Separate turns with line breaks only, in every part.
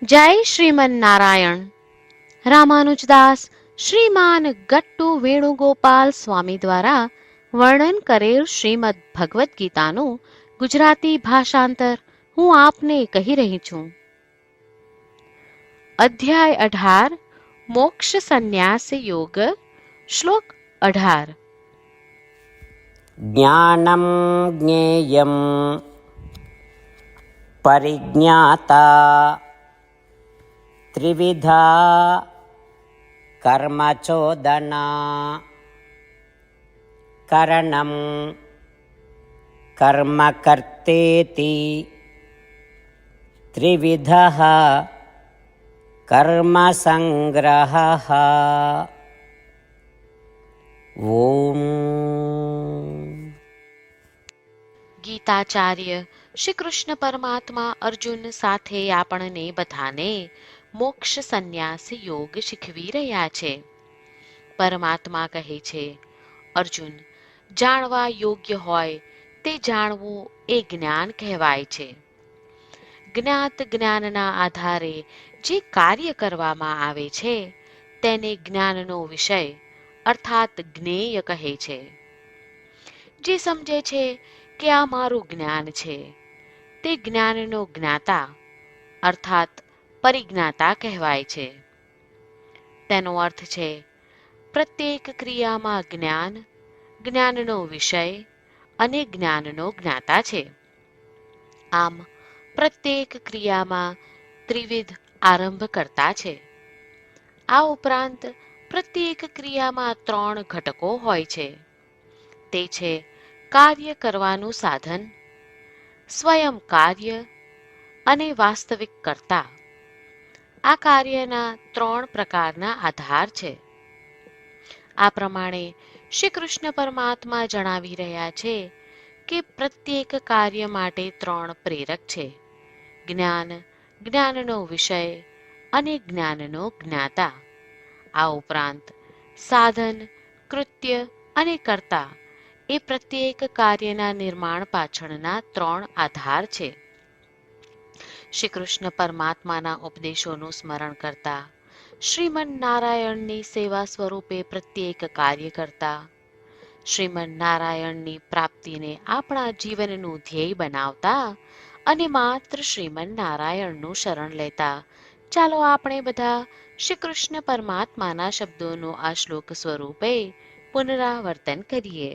જય શ્રીમન નારાયણ. રામાનુજદાસ શ્રીમાન ગટ્ટુ વેણુગોપાલ સ્વામી દ્વારા વર્ણન કરેલ શ્રીમદ ભગવદ્ ગીતાનું ગુજરાતી ભાષાંતર હું આપને કહી રહી છું. અધ્યાય 18 મોક્ષ સંન્યાસ યોગ. શ્લોક 18.
જ્ઞાનમ જ્ઞેયમ પરિજ્ઞાતા ત્રિવિધા કર્મચોદના કरणं કર્મ કર્તેતિ ત્રિવિધઃ કર્મ સંગ્રહઃ. ઓમ.
ગીતાચાર્ય શ્રી કૃષ્ણ પરમાત્મા અર્જુન સાથે આપણને બધાને મોક્ષ સંન્યાસ યોગ શીખવી રહ્યા છે. પરમાત્મા કહે છે, અર્જુન, જાણવા યોગ્ય હોય તે જાણવું એ જ્ઞાન કહેવાય છે. જ્ઞાત જ્ઞાનના આધારે જે કાર્ય કરવામાં આવે છે તેને જ્ઞાનનો વિષય અર્થાત જ્ઞેય કહે છે. જે સમજે છે કે આ મારું જ્ઞાન છે તે જ્ઞાનનો જ્ઞાતા અર્થાત પરિજ્ઞાતા કહેવાય છે. તેનો અર્થ છે પ્રત્યેક ક્રિયામાં જ્ઞાન, જ્ઞાનનો વિષય અને જ્ઞાનનો જ્ઞાતા છે. આમ પ્રત્યેક ક્રિયામાં ત્રિવિધ આરંભકર્તા છે. આ ઉપરાંત પ્રત્યેક ક્રિયામાં 3 ઘટકો હોય છે. તે છે કાર્ય કરવાનું સાધન, સ્વયં કાર્ય અને વાસ્તવિક કર્તા. આ કાર્યના 3 પ્રકારના આધાર છે. આ પ્રમાણે શ્રી કૃષ્ણ પરમાત્મા જણાવી રહ્યા છે કે પ્રત્યેક કાર્ય માટે 3 પ્રેરક છે: જ્ઞાન, જ્ઞાનનો વિષય અને જ્ઞાનનો જ્ઞાતા. આ ઉપરાંત સાધન, કૃત્ય અને કર્તા એ પ્રત્યેક કાર્યના નિર્માણ પાછળના 3 આધાર છે. શ્રી કૃષ્ણ પરમાત્માના ઉપદેશોનું સ્મરણ કરતા, શ્રીમન નારાયણની સેવા સ્વરૂપે પ્રત્યેક કાર્ય કરતા, શ્રીમન નારાયણની પ્રાપ્તિને આપણા જીવનનું ધ્યેય બનાવતા અને માત્ર શ્રીમન નારાયણનું શરણ લેતા, ચાલો આપણે બધા શ્રી કૃષ્ણ પરમાત્માના શબ્દોનું આ શ્લોક સ્વરૂપે પુનરાવર્તન કરીએ.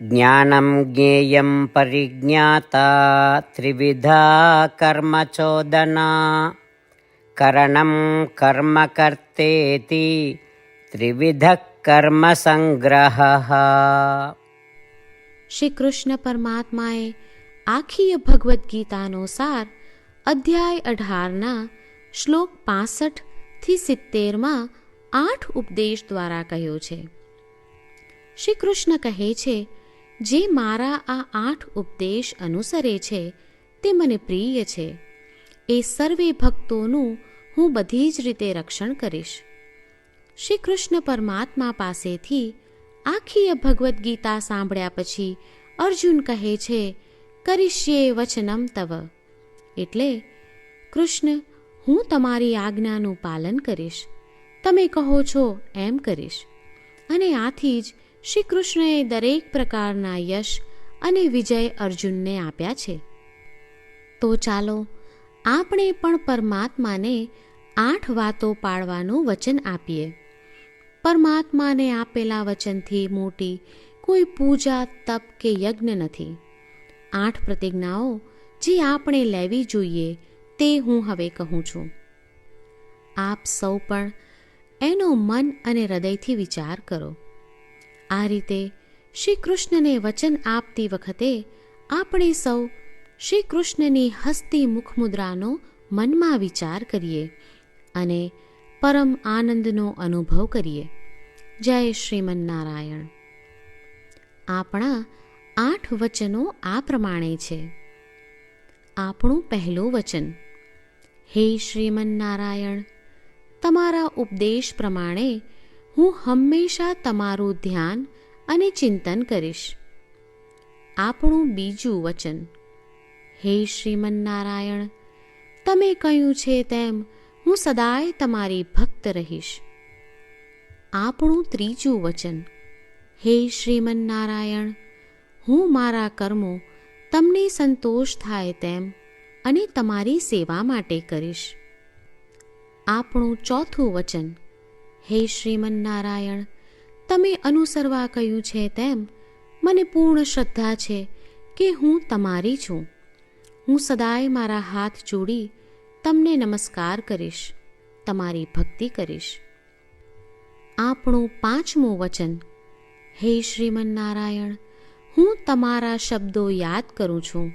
જ્ઞાનમ જ્ઞેયમ પરિજ્ઞાતા ત્રિવિધા કર્મચોદના કरणं કર્મ કર્તેતિ ત્રિવિધ કર્મ સંગ્રહઃ.
શ્રી કૃષ્ણ પરમાત્માએ આખી ભગવદ્ ગીતાનો સાર અધ્યાય 18ના શ્લોક 65 થી 70માં 8 ઉપદેશ દ્વારા કહ્યો છે. શ્રી કૃષ્ણ કહે છે, જે મારા આ 8 ઉપદેશ અનુસરે છે તે મને પ્રિય છે. એ સર્વે ભક્તોનું હું બધી જ રીતે રક્ષણ કરીશ. શ્રી કૃષ્ણ પરમાત્મા પાસેથી આખી ભગવદ્ ગીતા સાંભળ્યા પછી અર્જુન કહે છે, કરીશ્યે વચનમ તવ. એટલે, કૃષ્ણ, હું તમારી આજ્ઞાનું પાલન કરીશ. તમે કહો છો એમ કરીશ. અને આથી જ શ્રી કૃષ્ણએ દરેક પ્રકારના યશ અને વિજય અર્જુનને આપ્યા છે. તો ચાલો આપણે પણ પરમાત્માને 8 વાતો પાળવાનું વચન આપીએ. પરમાત્માને આપેલા વચનથી મોટી કોઈ પૂજા, તપ કે યજ્ઞ નથી. 8 પ્રતિજ્ઞાઓ જે આપણે લેવી જોઈએ તે હું હવે કહું છું. આપ સૌ પણ એનો મન અને હૃદયથી વિચાર કરો. આ રીતે શ્રી કૃષ્ણને વચન આપતી વખતે આપણે સૌ શ્રી કૃષ્ણની હસતી મુખમુદ્રાનો મનમાં વિચાર કરીએ અને પરમ આનંદનો અનુભવ કરીએ. જય શ્રીમન નારાયણ. આપણા 8 વચનો આ પ્રમાણે છે. આપણું પહેલું વચન: હે શ્રીમન નારાયણ, તમારા ઉપદેશ પ્રમાણે હું હંમેશા તમારું ધ્યાન અને ચિંતન કરીશ. આપણું બીજું વચન: હે શ્રીમન્નારાયણ, તમે કહ્યું છે તેમ હું સદાય તમારી ભક્ત રહીશ. આપણું ત્રીજું વચન. હે શ્રીમન્નારાયણ, હું મારા કર્મો તમને સંતોષ થાય તેમ અને તમારી સેવા માટે કરીશ. આપણું ચોથું વચન. હે શ્રીમન્નારાયણ, તમે અનુસરવા કહ્યું છે તેમ મને પૂર્ણ શ્રદ્ધા છે કે હું તમારી છું. હું સદાય મારા હાથ જોડી તમને નમસ્કાર કરીશ, તમારી ભક્તિ કરીશ. આપણું પાંચમું વચન. હે શ્રીમન્નારાયણ, હું તમારા શબ્દો યાદ કરું છું.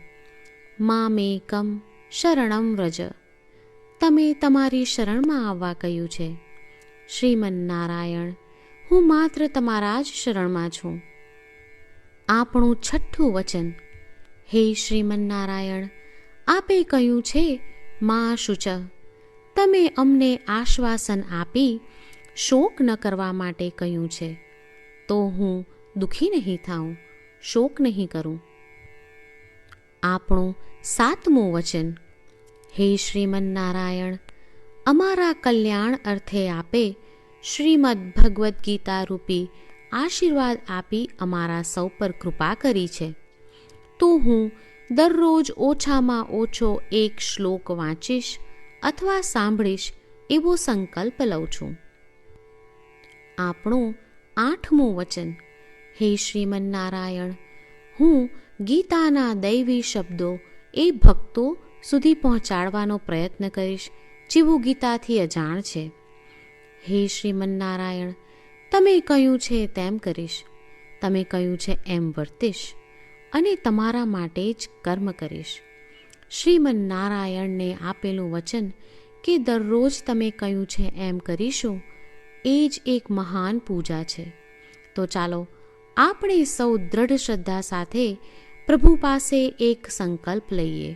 મામેકમ શરણમ વ્રજ. તમે તમારી શરણમાં આવવા કહ્યું છે. શ્રીમન્નારાયણ, હું માત્ર તમારા જ શરણમાં છું. આપણું છઠ્ઠું વચન. હે શ્રીમન્નારાયણ, આપે કહ્યું છે મા શુચ. તમે અમને આશ્વાસન આપી શોક ન કરવા માટે કહ્યું છે, તો હું દુઃખી નહીં થાઉં, શોક નહીં કરું. આપણું સાતમું વચન. હે શ્રીમન્નારાયણ, અમારા કલ્યાણ અર્થે આપે શ્રીમદ્ ભગવદ્ ગીતા રૂપી આશીર્વાદ આપી અમારા સૌ પર કૃપા કરી છે, તો હું દરરોજ ઓછામાં ઓછો એક શ્લોક વાંચીશ અથવા સાંભળીશ એવો સંકલ્પ લઉં છું. આપણું આઠમું વચન. હે શ્રીમન્નારાયણ, હું ગીતાના દૈવી શબ્દો એ ભક્તો સુધી પહોંચાડવાનો પ્રયત્ન કરીશ જેઓ ગીતાથી અજાણ છે. હે શ્રીમન્નારાયણ, તમે કહ્યું છે તેમ કરીશ, તમે કહ્યું છે એમ વર્તીશ અને તમારા માટે જ કર્મ કરીશ. શ્રીમન્નારાયણને આપેલું વચન કે દરરોજ તમે કહ્યું છે એમ કરીશું, એ જ એક મહાન પૂજા છે. તો ચાલો આપણે સૌ દ્રઢ શ્રદ્ધા સાથે પ્રભુ પાસે એક સંકલ્પ લઈએ.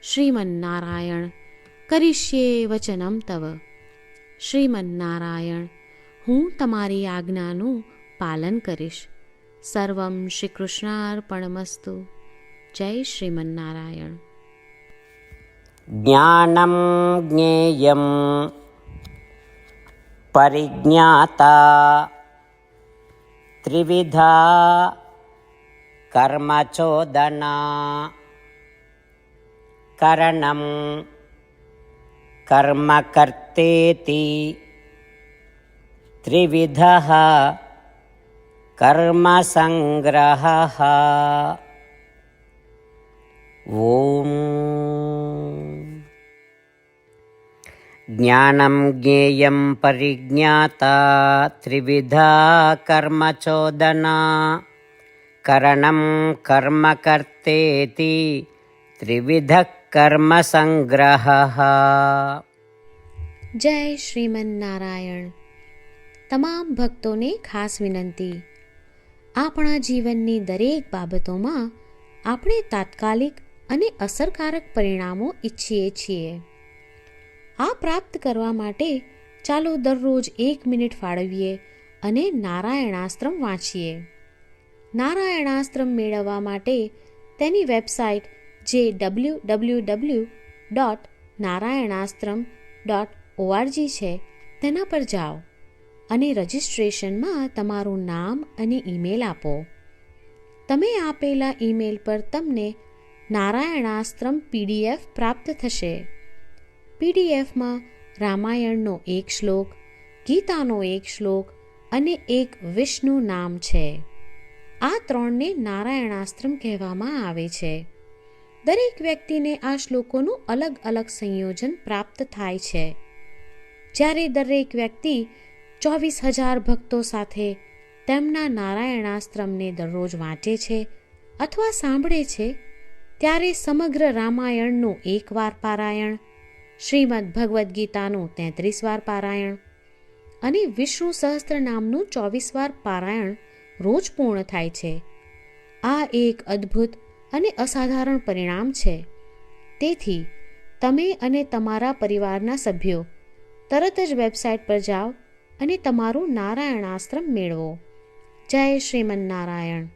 શ્રીમન્નારાયણ, કરીશ્યે વચનમ તવ. શ્રીમન્નારાયણ, હું તમારી આજ્ઞાનું પાલન કરીશ. સર્વમ શ્રી કૃષ્ણાર્પણમસ્તુ. જય શ્રીમન્નારાયણ.
જ્ઞાનમ જ્ઞેયમ પરિજ્ઞાતા ત્રિવિધા કર્મચોદના. કરણમ કર્મ કર્તેતિ ત્રિવિધઃ કર્મ સંગ્રહઃ. ઓમ. જ્ઞાનમ જ્ઞેયમ પરિજ્ઞાતા ત્રિવિધા કર્મચોદના. કરણમ કર્મ કર્તેતિ ત્રિવિધ કર્મ સંગ્રહઃ.
જય શ્રીમન્નારાયણ. તમામ ભક્તોને ખાસ વિનંતી. આપણા જીવનની દરેક બાબતોમાં આપણે તાત્કાલિક અને અસરકારક પરિણામો ઈચ્છીએ છીએ. આ પ્રાપ્ત કરવા માટે ચાલો દરરોજ 1 મિનિટ ફાળવીએ અને નારાયણાસ્ત્રમ વાંચીએ. નારાયણાસ્ત્રમ મેળવવા માટે તેની વેબસાઇટ જે www.narayanaastram.org છે તેના પર જાઓ અને રજિસ્ટ્રેશનમાં તમારું નામ અને ઈમેલ આપો. તમે આપેલા ઈમેલ પર તમને નારાયણાસ્ત્રમ PDF પ્રાપ્ત થશે. પીડીએફમાં રામાયણનો 1 શ્લોક, ગીતાનો 1 શ્લોક અને એક વિષ્ણુ નામ છે. આ 3ને નારાયણાસ્ત્રમ કહેવામાં આવે છે. દરેક વ્યક્તિને આ શ્લોકોનું અલગ અલગ સંયોજન પ્રાપ્ત થાય છે. જ્યારે દરેક વ્યક્તિ 24,000 ભક્તો સાથે તેમના નારાયણાસ્ત્રમને દરરોજ વાંચે છે અથવા સાંભળે છે, ત્યારે સમગ્ર રામાયણનું 1 વાર પારાયણ, શ્રીમદ્ ભગવદ્ ગીતાનું 33 વાર પારાયણ અને વિષ્ણુ સહસ્ત્ર નામનું 24 વાર પારાયણ રોજ પૂર્ણ થાય છે. આ એક અદ્ભુત અને અસાધારણ પરિણામ છે. તેથી તમે અને તમારા પરિવારના સભ્યો તરત જ વેબસાઇટ પર જાઓ અને તમારું નારાયણાસ્ત્રમ મેળવો. જય શ્રીમન્નારાયણ.